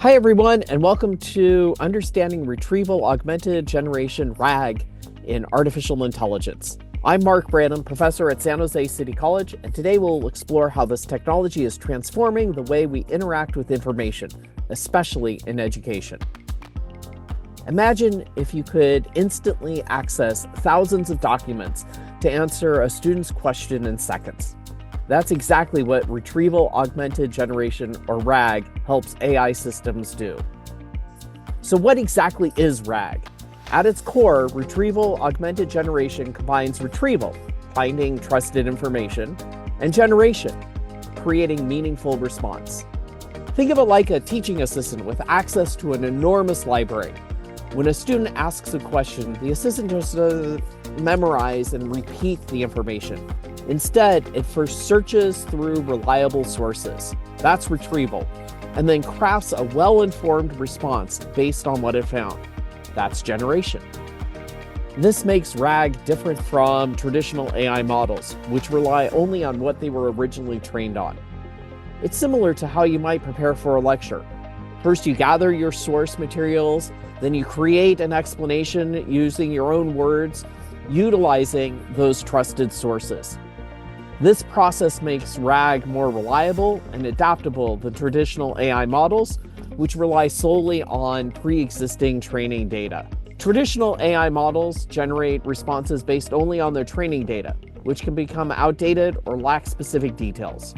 Hi, everyone, and welcome to Understanding Retrieval Augmented Generation RAG in Artificial Intelligence. I'm Mark Branham, professor at San Jose City College, and today we'll explore how this technology is transforming the way we interact with information, especially in education. Imagine if you could instantly access thousands of documents to answer a student's question in seconds. That's exactly what Retrieval Augmented Generation, or RAG, helps AI systems do. So what exactly is RAG? At its core, Retrieval Augmented Generation combines retrieval, finding trusted information, and generation, creating meaningful response. Think of it like a teaching assistant with access to an enormous library. When a student asks a question, the assistant just doesn't memorize and repeat the information. Instead, it first searches through reliable sources. That's retrieval, and then crafts a well-informed response based on what it found. That's generation. This makes RAG different from traditional AI models, which rely only on what they were originally trained on. It's similar to how you might prepare for a lecture. First, you gather your source materials, then you create an explanation using your own words, utilizing those trusted sources. This process makes RAG more reliable and adaptable than traditional AI models, which rely solely on pre-existing training data. Traditional AI models generate responses based only on their training data, which can become outdated or lack specific details.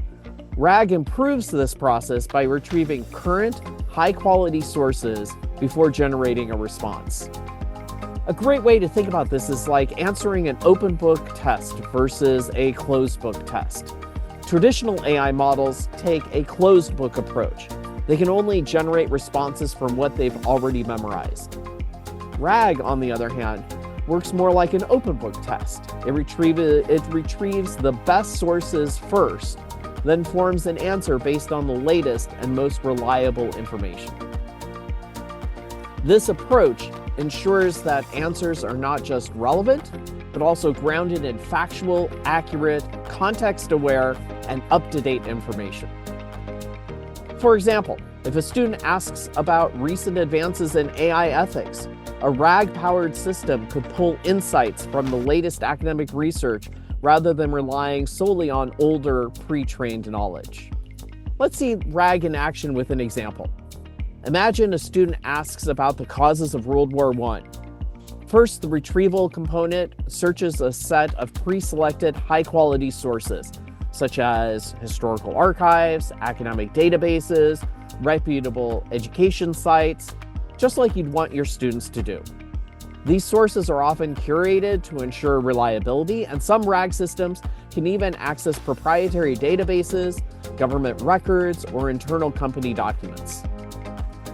RAG improves this process by retrieving current, high-quality sources before generating a response. A great way to think about this is like answering an open book test versus a closed book test. Traditional AI models take a closed book approach. They can only generate responses from what they've already memorized. RAG, on the other hand, works more like an open book test. It retrieves the best sources first, then forms an answer based on the latest and most reliable information. This approach ensures that answers are not just relevant, but also grounded in factual, accurate, context-aware, and up-to-date information. For example, if a student asks about recent advances in AI ethics, a RAG-powered system could pull insights from the latest academic research rather than relying solely on older, pre-trained knowledge. Let's see RAG in action with an example. Imagine a student asks about the causes of World War I. First, the retrieval component searches a set of pre-selected high-quality sources, such as historical archives, academic databases, reputable education sites, just like you'd want your students to do. These sources are often curated to ensure reliability, and some RAG systems can even access proprietary databases, government records, or internal company documents.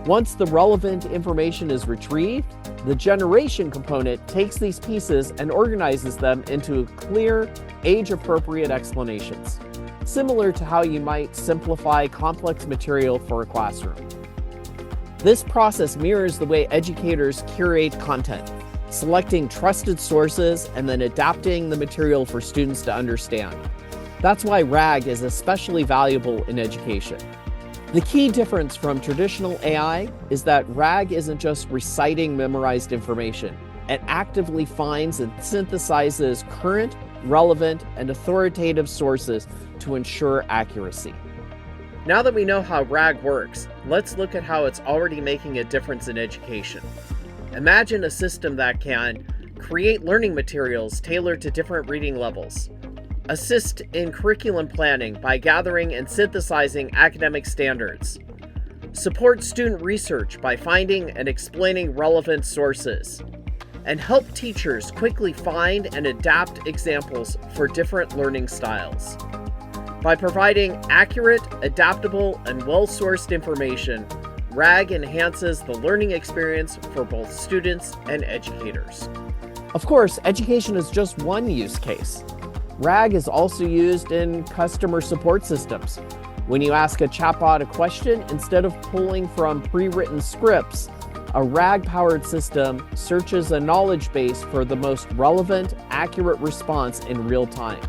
Once the relevant information is retrieved, the generation component takes these pieces and organizes them into clear, age-appropriate explanations, similar to how you might simplify complex material for a classroom. This process mirrors the way educators curate content, selecting trusted sources and then adapting the material for students to understand. That's why RAG is especially valuable in education. The key difference from traditional AI is that RAG isn't just reciting memorized information. It actively finds and synthesizes current, relevant, and authoritative sources to ensure accuracy. Now that we know how RAG works, let's look at how it's already making a difference in education. Imagine a system that can create learning materials tailored to different reading levels, assist in curriculum planning by gathering and synthesizing academic standards, support student research by finding and explaining relevant sources, and help teachers quickly find and adapt examples for different learning styles. By providing accurate, adaptable, and well-sourced information, RAG enhances the learning experience for both students and educators. Of course, education is just one use case. RAG is also used in customer support systems. When you ask a chatbot a question, instead of pulling from pre-written scripts, a RAG-powered system searches a knowledge base for the most relevant, accurate response in real time.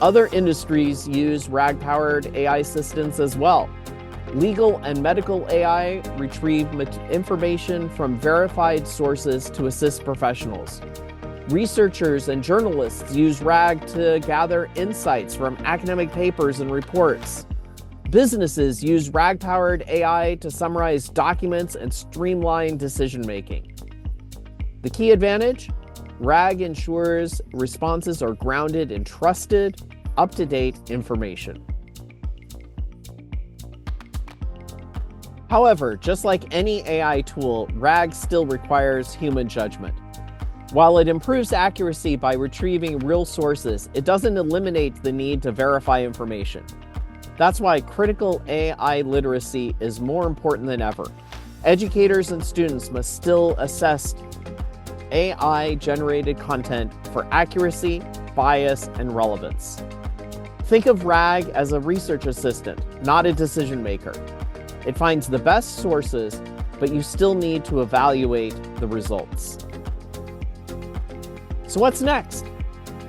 Other industries use RAG-powered AI assistants as well. Legal and medical AI retrieve information from verified sources to assist professionals. Researchers and journalists use RAG to gather insights from academic papers and reports. Businesses use RAG-powered AI to summarize documents and streamline decision-making. The key advantage? RAG ensures responses are grounded in trusted, up-to-date information. However, just like any AI tool, RAG still requires human judgment. While it improves accuracy by retrieving real sources, it doesn't eliminate the need to verify information. That's why critical AI literacy is more important than ever. Educators and students must still assess AI-generated content for accuracy, bias, and relevance. Think of RAG as a research assistant, not a decision maker. It finds the best sources, but you still need to evaluate the results. So what's next?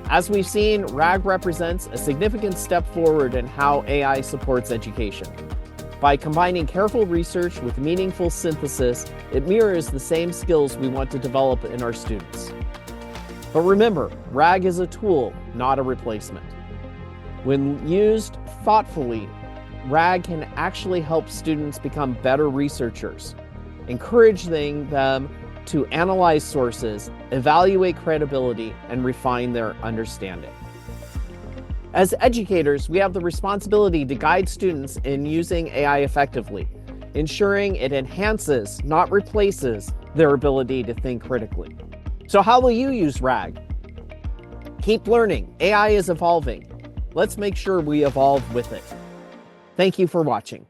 As we've seen, RAG represents a significant step forward in how AI supports education. By combining careful research with meaningful synthesis, it mirrors the same skills we want to develop in our students. But remember, RAG is a tool, not a replacement. When used thoughtfully, RAG can actually help students become better researchers, encouraging them to analyze sources, evaluate credibility, and refine their understanding. As educators, we have the responsibility to guide students in using AI effectively, ensuring it enhances, not replaces, their ability to think critically. So how will you use RAG? Keep learning. AI is evolving. Let's make sure we evolve with it. Thank you for watching.